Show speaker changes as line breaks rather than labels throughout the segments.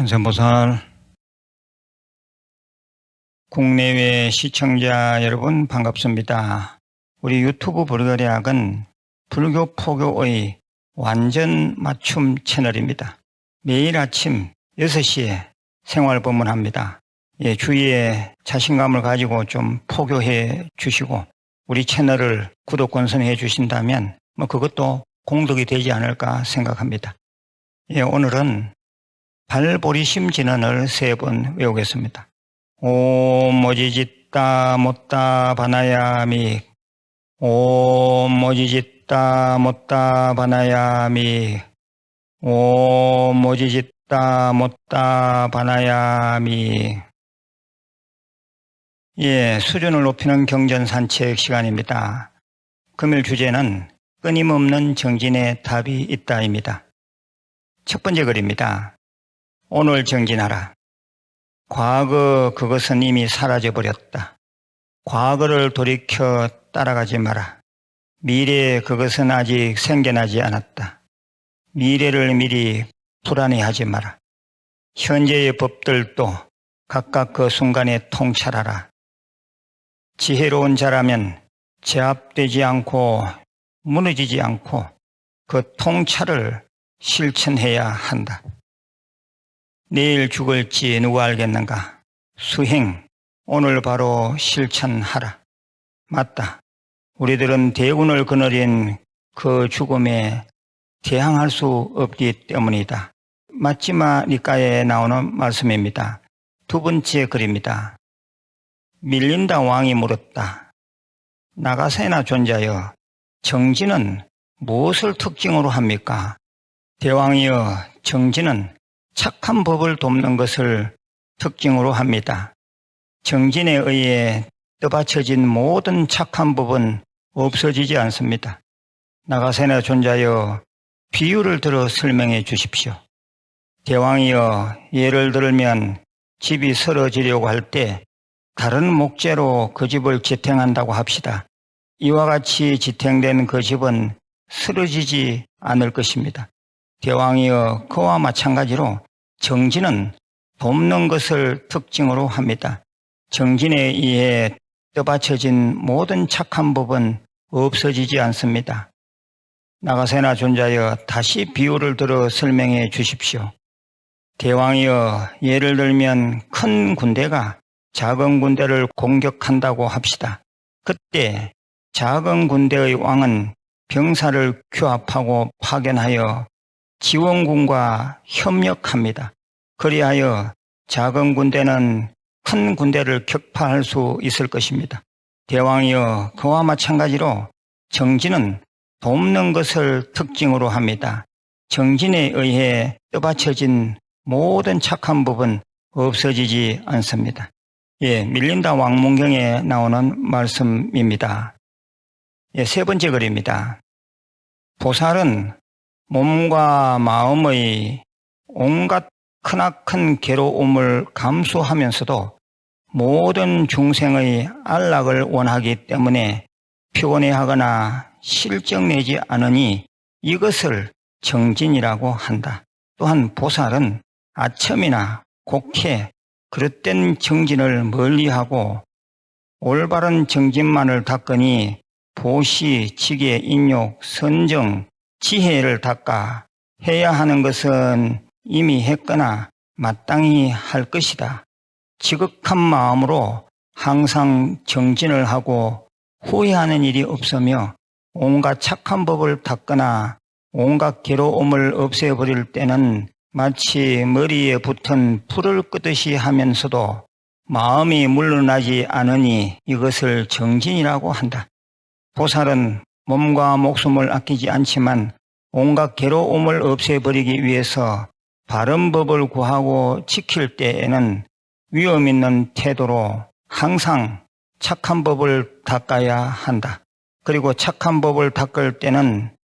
관세음보살, 국내외 시청자 여러분 반갑습니다. 우리 유튜브 불가리학은 불교 포교의 완전 맞춤 채널입니다. 매일 아침 6시에 생활법문합니다. 주위에 자신감을 가지고 좀 포교해 주시고 우리 채널을 구독 권선해 주신다면 그것도 공덕이 되지 않을까 생각합니다. 오늘은 발보리심 진언을 3번 외우겠습니다. 옴 모지짓다 못다 바나야미, 옴 모지짓다 못다 바나야미, 옴 모지짓다 못다 바나야미. 수준을 높이는 경전 산책 시간입니다. 금일 주제는 끊임없는 정진의 답이 있다입니다. 첫 번째 글입니다. 오늘 정진하라. 과거 그것은 이미 사라져버렸다. 과거를 돌이켜 따라가지 마라. 미래 그것은 아직 생겨나지 않았다. 미래를 미리 불안해하지 마라. 현재의 법들도 각각 그 순간에 통찰하라. 지혜로운 자라면 제압되지 않고 무너지지 않고 그 통찰을 실천해야 한다. 내일 죽을지 누가 알겠는가? 수행, 오늘 바로 실천하라. 맞다. 우리들은 대운을 거느린 그 죽음에 대항할 수 없기 때문이다. 마지막 니까에 나오는 말씀입니다. 두 번째 글입니다. 밀린다 왕이 물었다. 나가세나 존자여, 정진은 무엇을 특징으로 합니까? 대왕이여, 정진은 착한 법을 돕는 것을 특징으로 합니다. 정진에 의해 떠받쳐진 모든 착한 법은 없어지지 않습니다. 나가세나 존자여, 비유를 들어 설명해 주십시오. 대왕이여, 예를 들면 집이 쓰러지려고 할 때 다른 목재로 그 집을 지탱한다고 합시다. 이와 같이 지탱된 그 집은 쓰러지지 않을 것입니다. 대왕이여, 그와 마찬가지로 정진은 돕는 것을 특징으로 합니다. 정진에 의해 떠받쳐진 모든 착한 법은 없어지지 않습니다. 나가세나 존자여, 다시 비유를 들어 설명해 주십시오. 대왕이여, 예를 들면 큰 군대가 작은 군대를 공격한다고 합시다. 그때 작은 군대의 왕은 병사를 규합하고 파견하여 지원군과 협력합니다. 그리하여 작은 군대는 큰 군대를 격파할 수 있을 것입니다. 대왕이여, 그와 마찬가지로 정진은 돕는 것을 특징으로 합니다. 정진에 의해 떠받쳐진 모든 착한 법은 없어지지 않습니다. 밀린다 왕문경에 나오는 말씀입니다. 세 번째 글입니다. 보살은 몸과 마음의 온갖 크나큰 괴로움을 감수하면서도 모든 중생의 안락을 원하기 때문에 피곤해하거나 실정내지 않으니 이것을 정진이라고 한다. 또한 보살은 아첨이나 곡해, 그릇된 정진을 멀리하고 올바른 정진만을 닦으니 보시, 지계, 인욕, 선정, 지혜를 닦아 해야 하는 것은 이미 했거나 마땅히 할 것이다. 지극한 마음으로 항상 정진을 하고 후회하는 일이 없으며 온갖 착한 법을 닦거나 온갖 괴로움을 없애버릴 때는 마치 머리에 붙은 풀을 끄듯이 하면서도 마음이 물러나지 않으니 이것을 정진이라고 한다. 보살은 몸과 목숨을 아끼지 않지만 온갖 괴로움을 없애버리기 위해서 바른 법을 구하고 지킬 때에는 위험 있는 태도로 항상 착한 법을 닦아야 한다. 그리고 착한 법을 닦을 때는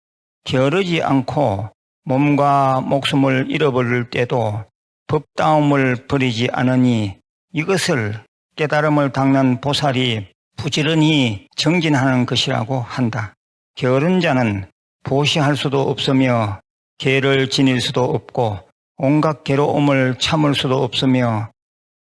게으르지 않고 몸과 목숨을 잃어버릴 때도 법다움을 버리지 않으니 이것을 깨달음을 닦는 보살이 부지런히 정진하는 것이라고 한다. 게으른 자는 보시할 수도 없으며 계를 지닐 수도 없고 온갖 괴로움을 참을 수도 없으며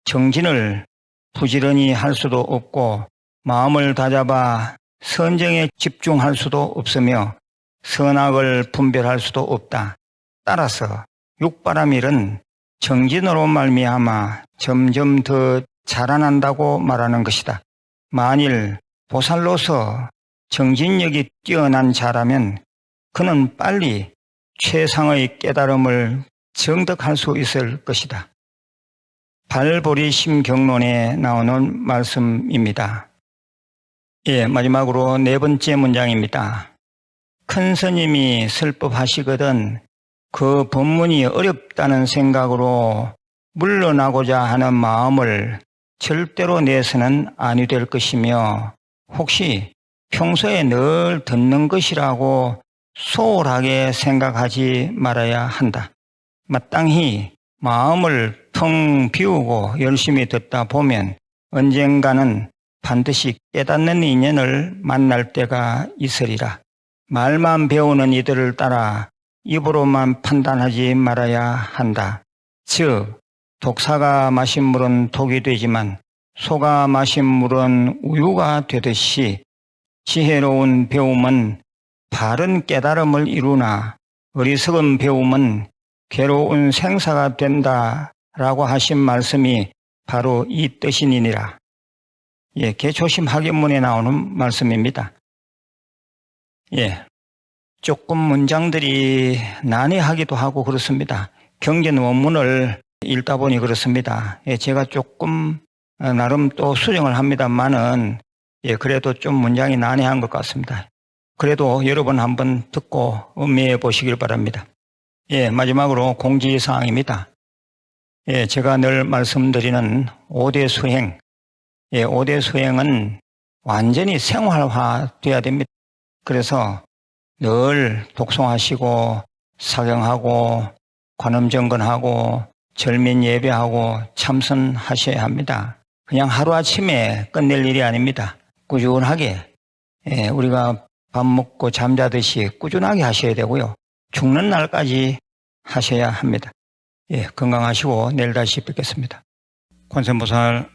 정진을 부지런히 할 수도 없고 마음을 다잡아 선정에 집중할 수도 없으며 선악을 분별할 수도 없다. 따라서 육바라밀은 정진으로 말미암아 점점 더 자라난다고 말하는 것이다. 만일 보살로서 정진력이 뛰어난 자라면 그는 빨리 최상의 깨달음을 정득할 수 있을 것이다. 발보리심 경론에 나오는 말씀입니다. 마지막으로 네 번째 문장입니다. 큰 스님이 설법하시거든 그 법문이 어렵다는 생각으로 물러나고자 하는 마음을 절대로 내서는 아니 될 것이며 혹시 평소에 늘 듣는 것이라고 소홀하게 생각하지 말아야 한다. 마땅히 마음을 텅 비우고 열심히 듣다 보면 언젠가는 반드시 깨닫는 인연을 만날 때가 있으리라. 말만 배우는 이들을 따라 입으로만 판단하지 말아야 한다. 즉 독사가 마신 물은 독이 되지만 소가 마신 물은 우유가 되듯이 지혜로운 배움은 바른 깨달음을 이루나 어리석은 배움은 괴로운 생사가 된다라고 하신 말씀이 바로 이 뜻이니라. 개초심 학연문에 나오는 말씀입니다. 조금 문장들이 난해하기도 하고 그렇습니다. 경전 원문을 읽다 보니 그렇습니다. 제가 조금 나름 또 수정을 합니다만은 그래도 좀 문장이 난해한 것 같습니다. 그래도 여러분 한번 듣고 음미해 보시길 바랍니다. 마지막으로 공지사항입니다. 제가 늘 말씀드리는 5대 수행, 5대 수행은 완전히 생활화돼야 됩니다. 그래서 늘 독송하시고 사경하고 관음정건하고 절민 예배하고 참선하셔야 합니다. 그냥 하루아침에 끝낼 일이 아닙니다. 꾸준하게 우리가 밥 먹고 잠자듯이 꾸준하게 하셔야 되고요. 죽는 날까지 하셔야 합니다. 건강하시고 내일 다시 뵙겠습니다. 관세음보살